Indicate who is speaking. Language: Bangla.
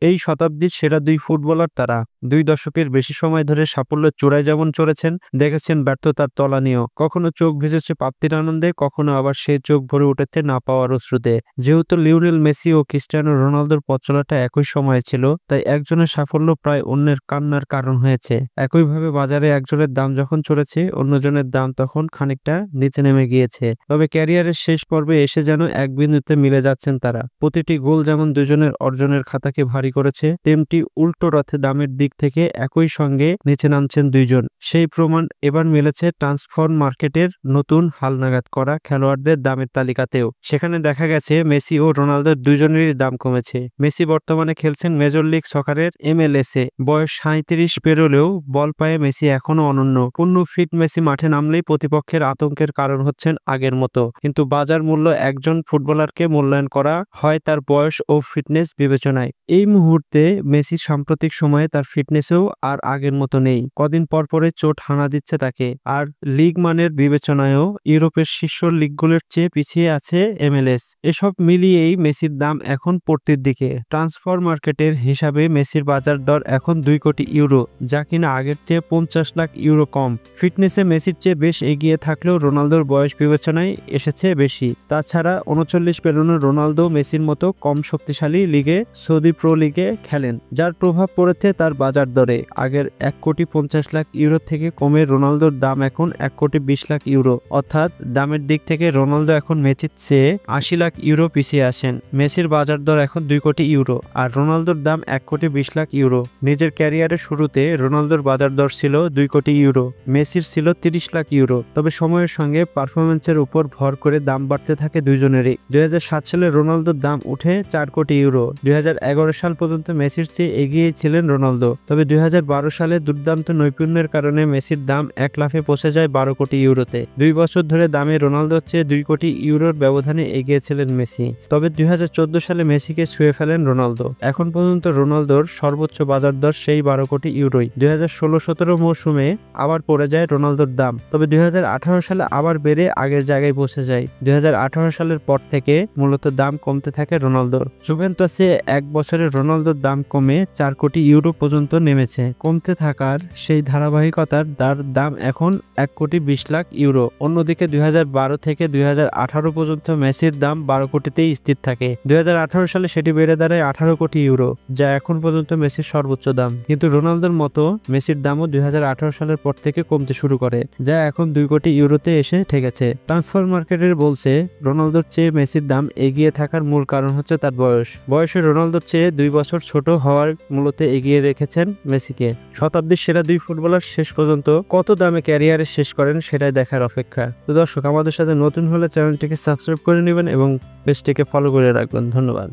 Speaker 1: এই শতাব্দীর সেরা দুই ফুটবলার তারা। 2 দশকের বেশি সময় ধরে সাফল্যের চূড়ায় যেমন চড়েছেন, দেখেছেন ব্যর্থতার তলানিও। কখনো চোখ ভিজেছে প্রাপ্তির আনন্দে, কখনো আবার সেই চোখ ভরে উঠেছে না পাওয়ার অশ্রুতে। যেহেতু লিওনেল মেসি ও ক্রিস্টিয়ানো রোনালদোর পথ চলাটা একই সময়ে ছিল, তাই একজনের সাফল্য প্রায় অন্যের কান্নার কারণ হয়েছে। একইভাবে বাজারে একজনের দাম যখন চড়েছে, অন্যজনের দাম তখন খানিকটা নিচে নেমে গিয়েছে। তবে ক্যারিয়ারের শেষ পর্বে এসে যেন এক বিন্দুতে মিলে যাচ্ছেন তারা। প্রতিটি গোল যেমন দুজনের অর্জনের খাতাকে ভারী করেছে, তেমনি উল্টো রথে দামের দিক থেকে একই সঙ্গে নিচে নামছেন দুইজন। সেই প্রমাণ এবার মিলেছে ট্রান্সফার মার্কেটের নতুন হালনাগাদ করা খেলোয়াড়দের দামের তালিকাতেও। সেখানে দেখা গেছে মেসি ও রোনালদোর দুজনেরই দাম কমেছে। মেসি বর্তমানে খেলছেন মেজর লিগ সকারের MLS-এ। বয়স 37 পেরোলেও বল পায়ে মেসি এখনো অনন্য। পূর্ণ ফিট মেসি মাঠে নামলেই প্রতিপক্ষের আতঙ্কের কারণ হচ্ছেন আগের মতো। কিন্তু বাজার মূল্য একজন ফুটবলারকে মূল্যায়ন করা হয় তার বয়স ও ফিটনেস বিবেচনায়। এই মুহূর্তে মেসি সাম্প্রতিক সময়ে তার ফিটনেসেও আর আগের মতো নেই। কদিন পর পরে চোট হানা দিচ্ছে তাকে। আর লিগ মানের বিবেচনায়ও ইউরোপের শীর্ষ লিগগুলোর চেয়ে পিছিয়ে আছে MLS। এসব মিলিয়েই মেসির দাম এখন পড়তির দিকে। ট্রান্সফার মার্কেটের হিসাবে মেসির বাজার দর এখন 2 কোটি ইউরো, যা কিনা আগের চেয়ে 50 লাখ ইউরো কম। ফিটনেসে মেসির চেয়ে বেশ এগিয়ে থাকলেও রোনালদোর বয়স বিবেচনায় এসেছে বেশি। তাছাড়া 39 পেরোনো রোনালদো মেসির মতো কম শক্তিশালী লিগে, সৌদি প্রো লিগে খেলেন, যার প্রভাব পড়েছে তার বাজার দরে। আগের 1 কোটি 50 লাখ ইউরো থেকে কমে রোনালদোর দাম এখন 1 কোটি 20 লাখ ইউরো। অর্থাৎ দামের দিক থেকে রোনালদো এখন মেসির চেয়ে 80 লাখ ইউরো পিছিয়ে আসেন। মেসির বাজার দর এখন 2 কোটি ইউরো আর রোনালদোর দাম 1 কোটি 20 লাখ ইউরো। নিজের ক্যারিয়ারের শুরুতে রোনালদোর বাজার দর ছিল 2 কোটি ইউরো, মেসির ছিল 30 লাখ ইউরো। তবে সময়ের সঙ্গে পারফরমেন্সের উপর ভর করে দাম বাড়তে থাকে দুইজনেরই। 2007 সালে রোনালদোর দাম উঠে 4 কোটি ইউরো। 2011 সাল পর্যন্ত মেসির চেয়ে এগিয়ে ছিলেন রোনালদো। তবে 2012 সালে দুর্দান্ত নৈপুণ্যের কারণে মেসির দাম 1 লাফে পৌঁছে যায় 12 কোটি ইউরোতে। 2 বছর ধরে দামে রোনালদোর চেয়ে 2 কোটি ইউরোর ব্যবধানে এগিয়েছিলেন মেসি। তবে 2014 সালে মেসিকে ছুঁয়ে ফেলেন রোনালদো। এখন পর্যন্ত রোনালদোর সর্বোচ্চ বাজার দর সেই 12 কোটি ইউরোই। 2016-17 মৌসুমে আবার পড়ে যায় রোনালদোর দাম। তবে 2018 সালে আবার বেড়ে আগের জায়গায় পৌঁছে যায়। 2018 সালের পর থেকে মূলত দাম কমতে থাকে রোনালদোর। জুভেন্টাসে 1 বছরে রোনালদোর দাম কমে 4 কোটি ইউরো পর্যন্ত নেমেছে। কমতে থাকার সেই ধারাবাহিকতার দাম এখন 1 কোটি 20 লাখ ইউরো। অন্যদিকে 2012 থেকে 2018 পর্যন্ত মেসির দাম 12 কোটিতেই স্থির থাকে। 2018 সালে সেটি বেড়ে দাঁড়ায় 18 কোটি ইউরো, যা এখন পর্যন্ত মেসির সর্বোচ্চ দাম। কিন্তু রোনালদোর মতো মেসির দামও 2018 সালের পর থেকে কমতে শুরু করে, যা এখন 2 কোটি ইউরোতে এসে ঠেকেছে। ট্রান্সফার মার্কেটের বলছে রোনালদোর চেয়ে মেসির দাম এগিয়ে থাকার মূল কারণ হচ্ছে তার বয়সে রোনালদোর চেয়ে 2 বছর ছোট হওয়ার মূলত এগিয়ে রেখেছেন মেসিকে। শতাব্দীর সেরা 2 ফুটবলার শেষ পর্যন্ত কত দামে ক্যারিয়ারে শেষ করেন সেটাই দেখার অপেক্ষা। তো দর্শক, আমাদের সাথে নতুন হলে চ্যানেলটিকে সাবস্ক্রাইব করে নেবেন এবং পেজটিকে ফলো করে রাখবেন। ধন্যবাদ।